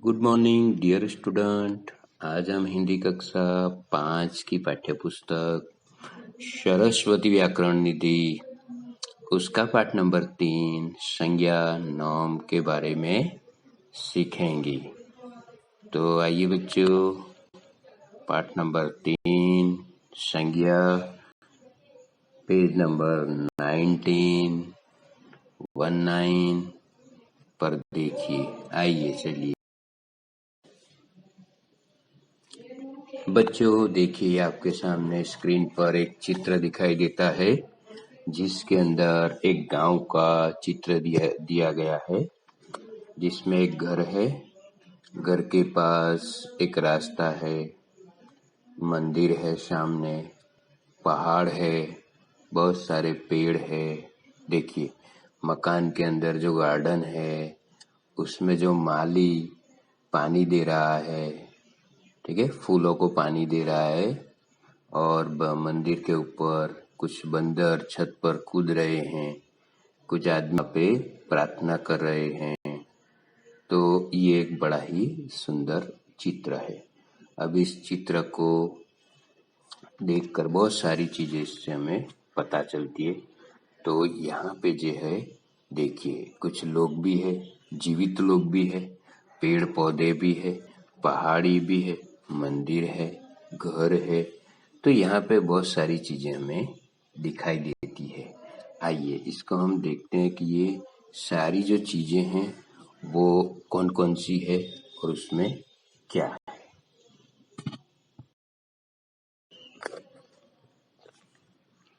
Good morning dear student. आज हम हिंदी कक्षा 5 की पाठ्य पुस्तक सरस्वती व्याकरण निधि उसका पाठ नंबर 3 संज्ञा नॉम के बारे में सीखेंगे। तो आइए बच्चों, पाठ नंबर 3 संज्ञा, पेज नंबर 19 पर देखिए। आइए चलिए बच्चों, देखिए आपके सामने स्क्रीन पर एक चित्र दिखाई देता है जिसके अंदर एक गांव का चित्र दिया गया है, जिसमें एक घर है। घर के पास एक रास्ता है, मंदिर है, सामने पहाड़ है, बहुत सारे पेड़ है। देखिए मकान के अंदर जो गार्डन है उसमें जो माली पानी दे रहा है, ठीक है, फूलों को पानी दे रहा है। और मंदिर के ऊपर कुछ बंदर छत पर कूद रहे हैं, कुछ आदमी पे प्रार्थना कर रहे हैं। तो ये एक बड़ा ही सुंदर चित्र है। अब इस चित्र को देखकर बहुत सारी चीजें इससे हमें पता चलती है। तो यहाँ पे जो है देखिए, कुछ लोग भी है, जीवित लोग भी है, पेड़ पौधे भी है, पहाड़ी भी है, मंदिर है, घर है। तो यहाँ पे बहुत सारी चीजें हमें दिखाई देती है। आइए इसको हम देखते हैं कि ये सारी जो चीजें हैं वो कौन कौन सी है और उसमें क्या है।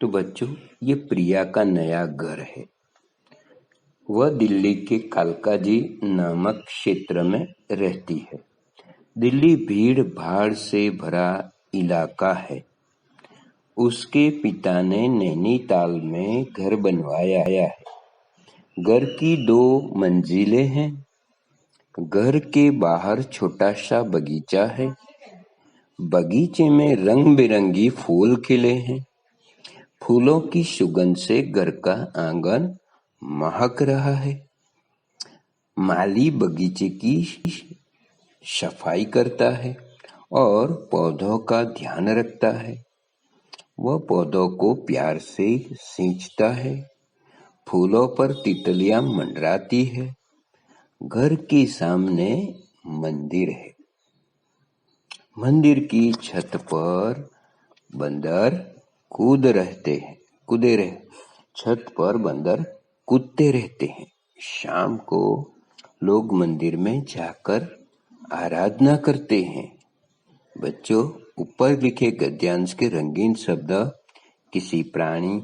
तो बच्चों, ये प्रिया का नया घर है। वह दिल्ली के कालकाजी नामक क्षेत्र में रहती है। दिल्ली भीड़ भाड़ से भरा इलाका है। उसके पिता ने नैनीताल में घर बनवाया है। घर की 2 मंजिलें हैं। घर के बाहर छोटा सा बगीचा है। बगीचे में रंग बिरंगी फूल खिले हैं। फूलों की सुगंध से घर का आंगन महक रहा है। माली बगीचे की सफाई करता है और पौधों का ध्यान रखता है। वह पौधों को प्यार से सींचता है। फूलों पर तितलियां मंडराती है। घर के सामने मंदिर है। मंदिर की छत पर बंदर छत पर बंदर कूदते रहते हैं। शाम को लोग मंदिर में जाकर आराधना करते हैं। बच्चों, ऊपर लिखे गद्यांश के रंगीन शब्द किसी प्राणी,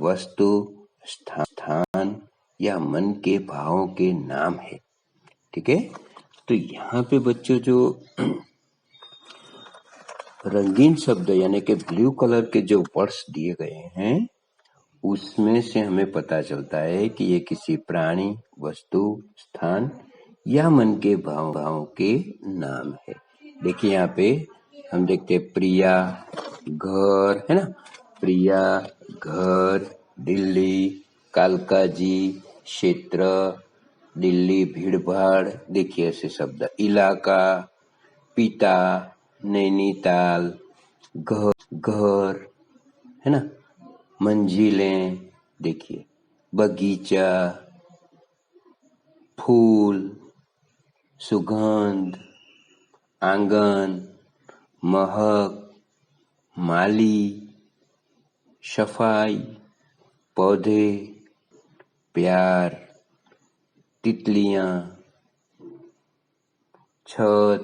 वस्तु, स्थान या मन के भावों के नाम है। ठीक है, तो यहाँ पे बच्चों जो रंगीन शब्द यानी कि ब्लू कलर के जो वर्ड्स दिए गए हैं उसमें से हमें पता चलता है कि ये किसी प्राणी, वस्तु, स्थान या मन के भावों के नाम है। देखिए यहाँ पे हम देखते हैं प्रिया घर, है ना, प्रिया घर, दिल्ली, कालकाजी क्षेत्र, दिल्ली भीड़ भाड़, देखिए ऐसे शब्द, इलाका, पिता, नैनीताल, घर, है ना, मंजिलें, देखिए बगीचा, फूल, सुगंध, आंगन, महक, माली, सफाई, पौधे, प्यार, तितलियां, छत,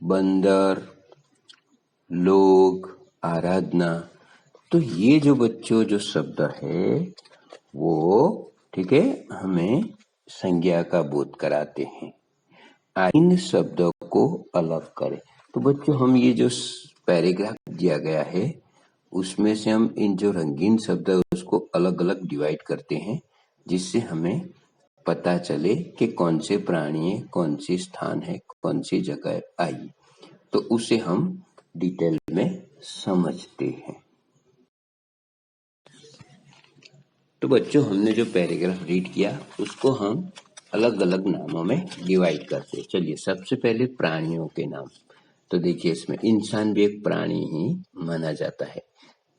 बंदर, लोग, आराधना। तो ये जो बच्चों जो शब्द है वो, ठीक है, हमें संज्ञा का बोध कराते हैं। इन शब्दों को अलग करें। तो बच्चों, हम ये जो पैराग्राफ दिया गया है उसमें से हम इन जो रंगीन शब्द है उसको अलग अलग डिवाइड करते हैं, जिससे हमें पता चले कि कौन से प्राणी है, कौन सी स्थान है, कौन सी जगह आई, तो उसे हम डिटेल में समझते हैं। तो बच्चों, हमने जो पैराग्राफ रीड किया उसको हम अलग अलग नामों में डिवाइड करते हैं। चलिए सबसे पहले प्राणियों के नाम। तो देखिए इसमें इंसान भी एक प्राणी ही माना जाता है।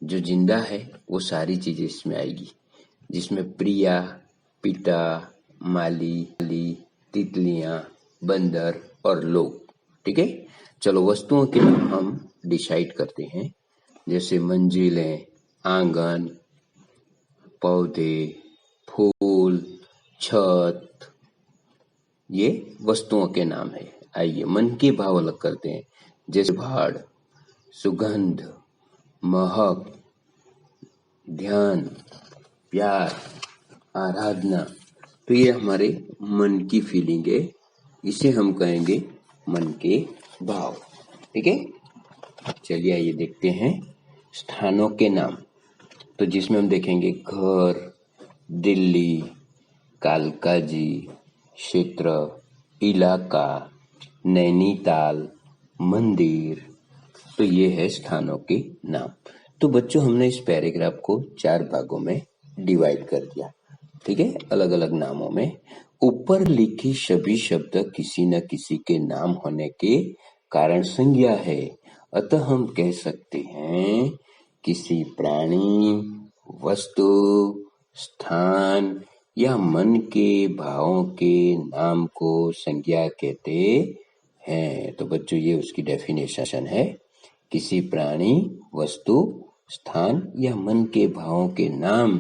जो जिंदा है वो सारी चीजें इसमें आएगी, जिसमें प्रिया, पिता, माली, तितलियां, बंदर और लोग। ठीक है, चलो वस्तुओं के नाम हम डिसाइड करते हैं, जैसे मंजिलें, आंगन, पौधे, फूल, छत, ये वस्तुओं के नाम है। आइए मन के भाव अलग करते हैं, जैसे भाड़, सुगंध, महक, ध्यान, प्यार, आराधना। तो ये हमारे मन की फीलिंग है, इसे हम कहेंगे मन के भाव। ठीक है, चलिए आइए देखते हैं स्थानों के नाम। तो जिसमें हम देखेंगे घर, दिल्ली, कालका जी, क्षेत्र, इलाका, नैनीताल, मंदिर। तो ये है स्थानों के नाम। तो बच्चों हमने इस पैराग्राफ को 4 भागों में डिवाइड कर दिया। ठीक है, अलग अलग नामों में। ऊपर लिखे सभी शब्द किसी न किसी के नाम होने के कारण संज्ञा है, अतः हम कह सकते हैं किसी प्राणी, वस्तु, स्थान या मन के भावों के नाम को संज्ञा कहते हैं। तो बच्चों ये उसकी डेफिनेशन है, किसी प्राणी, वस्तु, स्थान या मन के भावों के नाम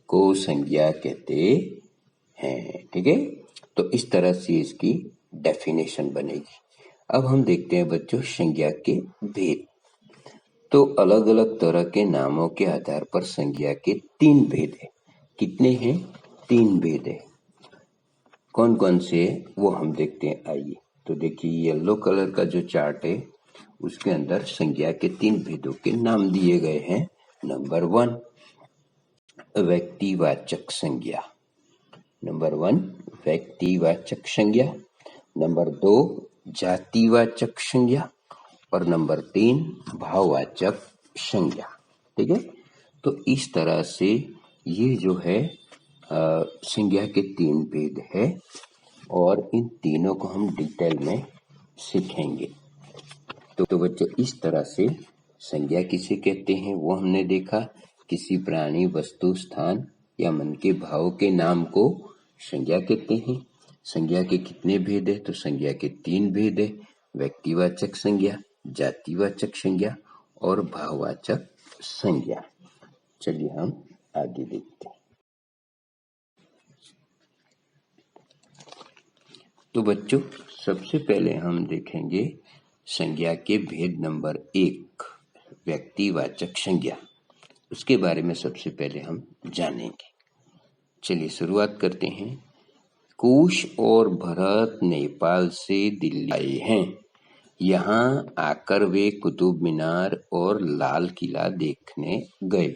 को संज्ञा कहते हैं। ठीक है, तो इस तरह से इसकी डेफिनेशन बनेगी। अब हम देखते हैं बच्चों संज्ञा के भेद। तो अलग अलग तरह के नामों के आधार पर संज्ञा के 3 भेद है। कितने हैं? 3 भेद है। कौन कौन से वो हम देखते हैं। आइए, तो देखिए येलो कलर का जो चार्ट है उसके अंदर संज्ञा के 3 भेदों के नाम दिए गए हैं। नंबर 1 व्यक्तिवाचक संज्ञा। नंबर 1 व्यक्तिवाचक संज्ञा, नंबर 2 जातिवाचक संज्ञा और नंबर 3 भाववाचक संज्ञा। ठीक है, तो इस तरह से ये जो है संज्ञा के 3 भेद है और इन तीनों को हम डिटेल में सीखेंगे। तो बच्चों इस तरह से संज्ञा किसे कहते हैं वो हमने देखा। किसी प्राणी, वस्तु, स्थान या मन के भाव के नाम को संज्ञा कहते हैं। संज्ञा के कितने भेद है? तो संज्ञा के 3 भेद है, व्यक्तिवाचक संज्ञा, जातिवाचक संज्ञा और भाववाचक संज्ञा। चलिए हम आगे देखते हैं। तो बच्चों सबसे पहले हम देखेंगे संज्ञा के भेद नंबर 1 व्यक्तिवाचक संज्ञा। उसके बारे में सबसे पहले हम जानेंगे। चलिए शुरुआत करते हैं। कुश और भरत नेपाल से दिल्ली आए हैं। यहाँ आकर वे कुतुब मीनार और लाल किला देखने गए।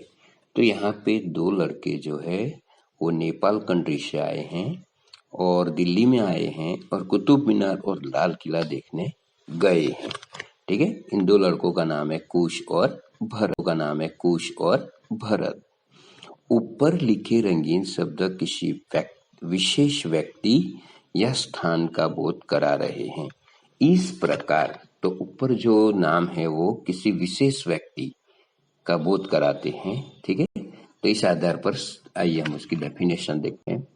तो यहाँ पे 2 लड़के जो है वो नेपाल कंट्री से आए हैं और दिल्ली में आए हैं और कुतुब मीनार और लाल किला देखने गए हैं। ठीक है, इन 2 लड़कों का नाम है कुश और भरत। ऊपर लिखे रंगीन शब्द किसी विशेष व्यक्ति या स्थान का बोध करा रहे हैं। इस प्रकार तो ऊपर जो नाम है वो किसी विशेष व्यक्ति का बोध कराते हैं। ठीक है, तो इस आधार पर आइए हम उसकी डेफिनेशन देखते हैं।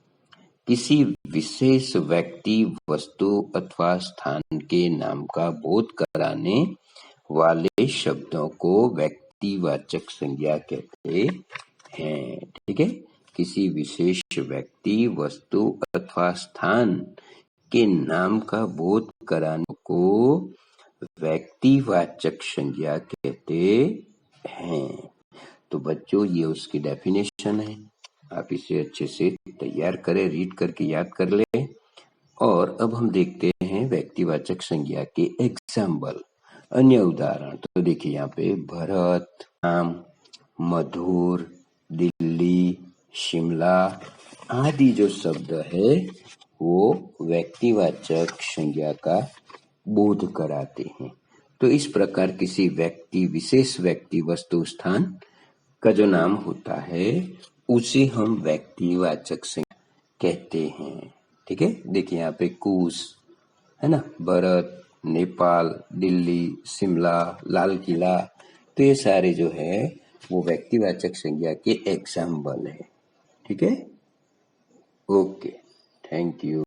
किसी विशेष व्यक्ति, वस्तु अथवा स्थान के नाम का बोध कराने वाले शब्दों को व्यक्तिवाचक संज्ञा कहते हैं। ठीक है, किसी विशेष व्यक्ति, वस्तु अथवा स्थान के नाम का बोध कराने को व्यक्तिवाचक संज्ञा कहते हैं। तो बच्चों ये उसकी डेफिनेशन है, आप इसे अच्छे से तैयार करें, रीड करके याद कर ले। और अब हम देखते हैं व्यक्तिवाचक संज्ञा के एग्जाम्पल, अन्य उदाहरण। तो देखिए यहाँ पे भरत, राम, मधुर, दिल्ली, शिमला आदि जो शब्द है वो व्यक्तिवाचक संज्ञा का बोध कराते हैं। तो इस प्रकार किसी व्यक्ति, विशेष व्यक्ति, वस्तु, स्थान का जो नाम होता है उसे हम व्यक्तिवाचक संज्ञा कहते हैं। ठीक है, देखिए यहाँ पे कूश है ना, भारत, नेपाल, दिल्ली, शिमला, लाल किला, तो ये सारे जो है वो व्यक्तिवाचक संज्ञा के एग्जाम्पल है। ठीक है, ओके, थैंक यू।